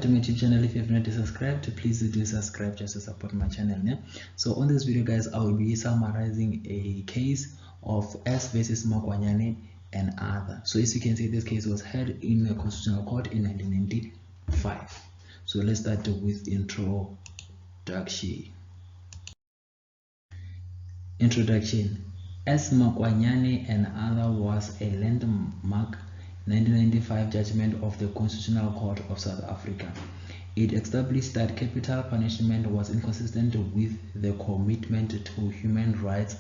to my YouTube channel. If you have not subscribed, please do subscribe just to support my channel. Yeah? So on this video, guys, I will be summarizing a case of S versus Makwanyane and Other. So as you can see, this case was heard in the Constitutional Court in 1995. So let's start with introduction. S Makwanyane and Other was a landmark 1995 judgment of the Constitutional Court of South Africa. It established that capital punishment was inconsistent with the commitment to human rights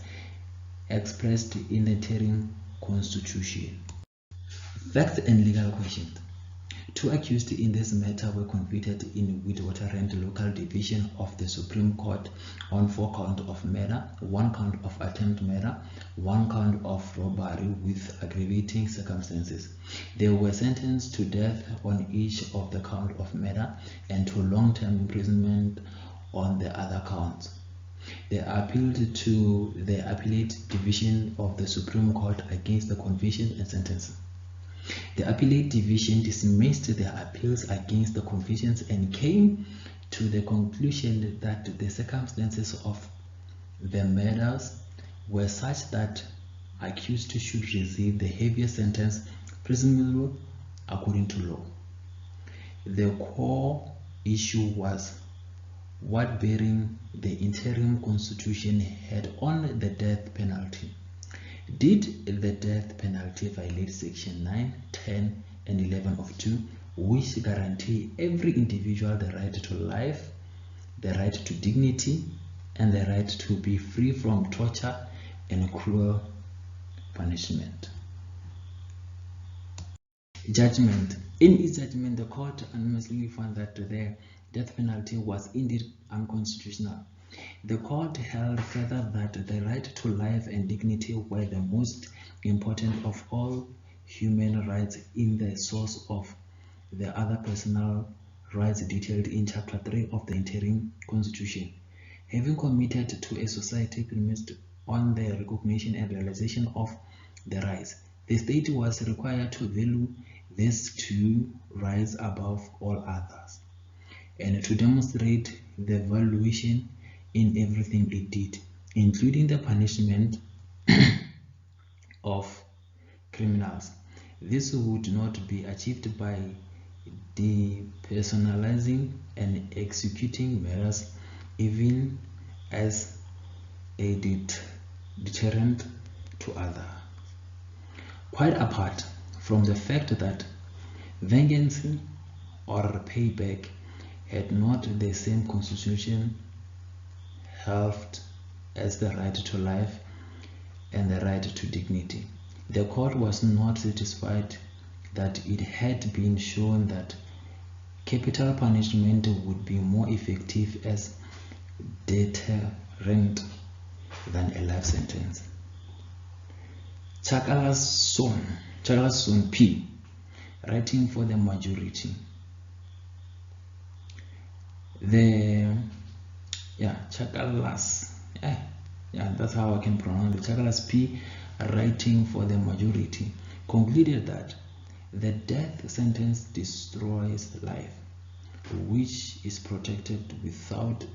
expressed in the Interim Constitution. Facts and legal questions. Two accused in this matter were convicted in Witwatersrand Local Division of the Supreme Court on 4 counts of murder, 1 count of attempted murder, 1 count of robbery with aggravating circumstances. They were sentenced to death on each of the count of murder and to long-term imprisonment on the other counts. They appealed to the Appellate Division of the Supreme Court against the conviction and sentencing. The Appellate Division dismissed their appeals against the convictions and came to the conclusion that the circumstances of the murders were such that accused should receive the heaviest sentence presumable according to law. The core issue was what bearing the Interim Constitution had on the death penalty. Did the death penalty violate Section 9, 10, and 11 of 2, which guarantee every individual the right to life, the right to dignity, and the right to be free from torture and cruel punishment? Judgment. In its judgment, the court unanimously found that the death penalty was indeed unconstitutional. The court held further that the right to life and dignity were the most important of all human rights in the source of the other personal rights detailed in Chapter 3 of the Interim Constitution. Having committed to a society premised on the recognition and realization of the rights, the state was required to value these two rights above all others, and to demonstrate the valuation in everything it did, including the punishment of criminals. This would not be achieved by depersonalizing and executing murders, even as a deterrent to others. Quite apart from the fact that vengeance or payback had not the same constitution held as the right to life and the right to dignity, the court was not satisfied that it had been shown that capital punishment would be more effective as deterrent than a life sentence. Chakalasson P, writing for the majority. That's how I can pronounce it. Chakalas P, writing for the majority, concluded that the death sentence destroys life, which is protected without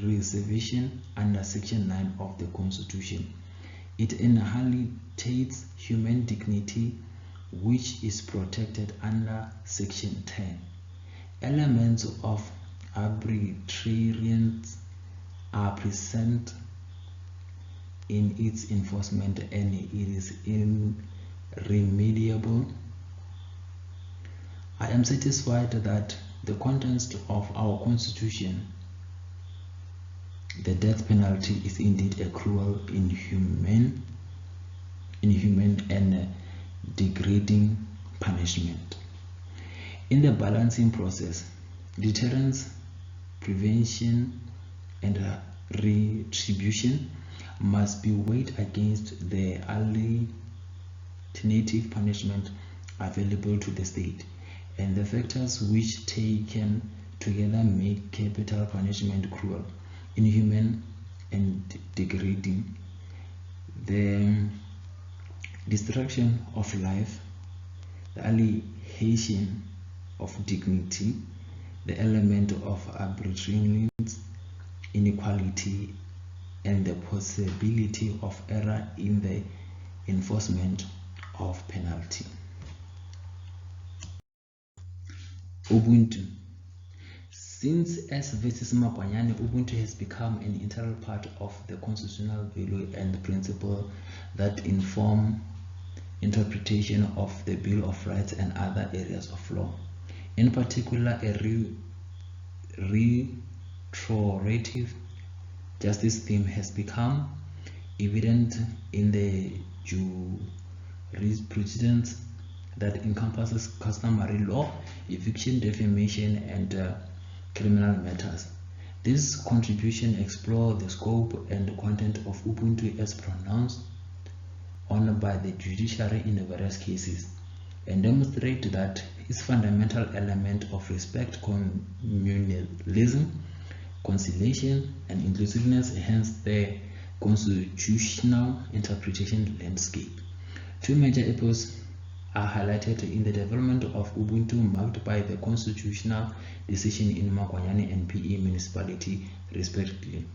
reservation under Section 9 of the Constitution. It annihilates human dignity, which is protected under Section 10. Elements of arbitrariness are present in its enforcement, and it is irremediable. I am satisfied that the contents of our Constitution, the death penalty, is indeed a cruel, inhuman and degrading punishment. In the balancing process, deterrence, prevention, and retribution must be weighed against the alternative punishment available to the state, and the factors which taken together make capital punishment cruel, inhuman, and degrading. The destruction of life, the annihilation of dignity, the element of arbitrariness, inequality, and the possibility of error in the enforcement of penalty. Ubuntu. Since S versus Makwanyane, Ubuntu has become an integral part of the constitutional value and principle that inform interpretation of the Bill of Rights and other areas of law. In particular, a restorative justice theme has become evident in the jurisprudence that encompasses customary law, eviction, defamation, and criminal matters. This contribution explores the scope and content of Ubuntu as pronounced on by the judiciary in various cases, and demonstrate that its fundamental element of respect, communalism, conciliation, and inclusiveness, hence the constitutional interpretation landscape. Two major epochs are highlighted in the development of Ubuntu, marked by the constitutional decision in Makwanyane and PE municipality, respectively.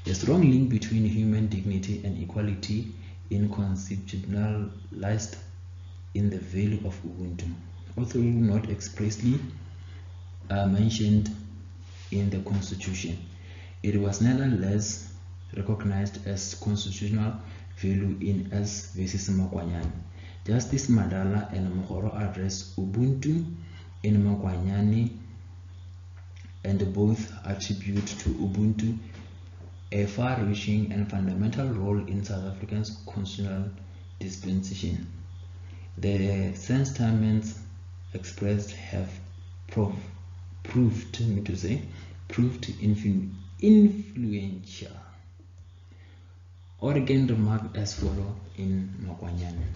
The strong link between human dignity and equality is conceptualized in the value of Ubuntu, although not expressly mentioned in the Constitution. It was nevertheless recognized as constitutional value in S versus Makwanyane. Justice Madala and Mokoro address Ubuntu in Makwanyane, and both attribute to Ubuntu a far-reaching and fundamental role in South Africa's constitutional dispensation. The sentiments expressed have proved influential. Organ remarked as follows in Makwanyane.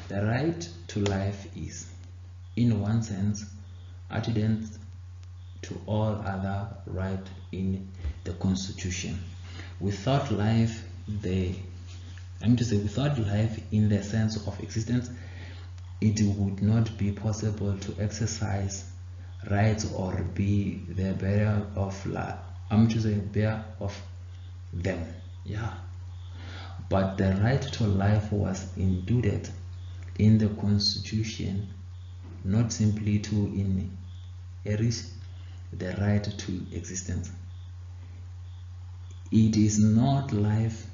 The right to life is, in one sense, antecedent to all other rights in the Constitution. Without life, without life in the sense of existence, it would not be possible to exercise rights or be the bearer of life. Bearer of them. Yeah. But the right to life was included in the Constitution, not simply to inherit the right to existence. It is not life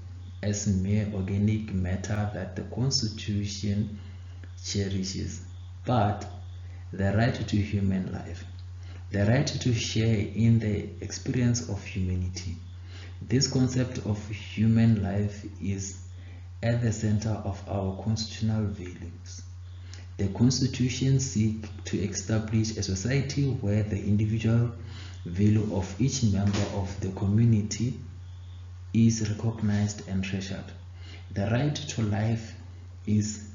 as mere organic matter that the Constitution cherishes, but the right to human life, the right to share in the experience of humanity. This concept of human life is at the center of our constitutional values. The Constitution seeks to establish a society where the individual value of each member of the community is recognized and treasured. The right to life is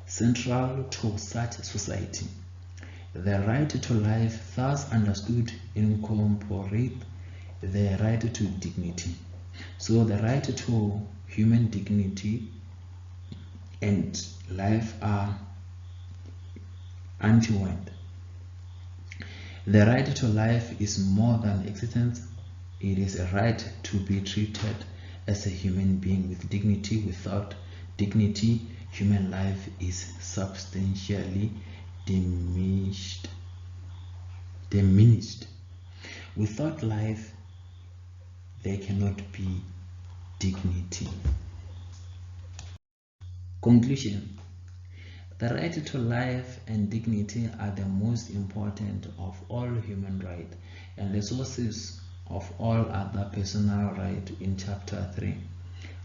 central to such a society. The right to life, thus understood, incorporates the right to dignity. So the right to human dignity and life are entwined. The right to life is more than existence. It is a right to be treated as a human being with dignity. Without dignity, human life is substantially diminished. Without life, there cannot be dignity. Conclusion. The right to life and dignity are the most important of all human rights and the sources of all other personal rights in Chapter 3.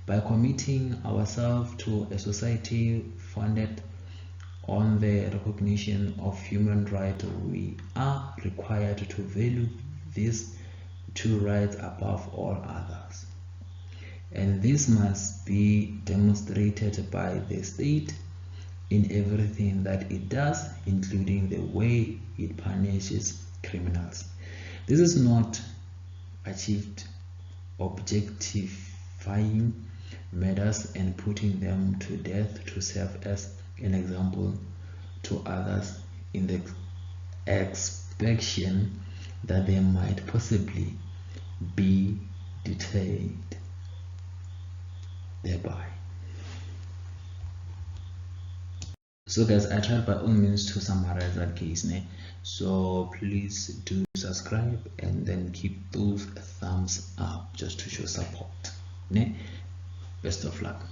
By committing ourselves to a society founded on the recognition of human rights, we are required to value these two rights above all others. And this must be demonstrated by the state in everything that it does, including the way it punishes criminals. This is not achieved objectifying murderers and putting them to death to serve as an example to others in the suspicion that they might possibly be deterred thereby. So guys, I tried by all means to summarize that case, so please do subscribe and then keep those thumbs up just to show support. Best of luck.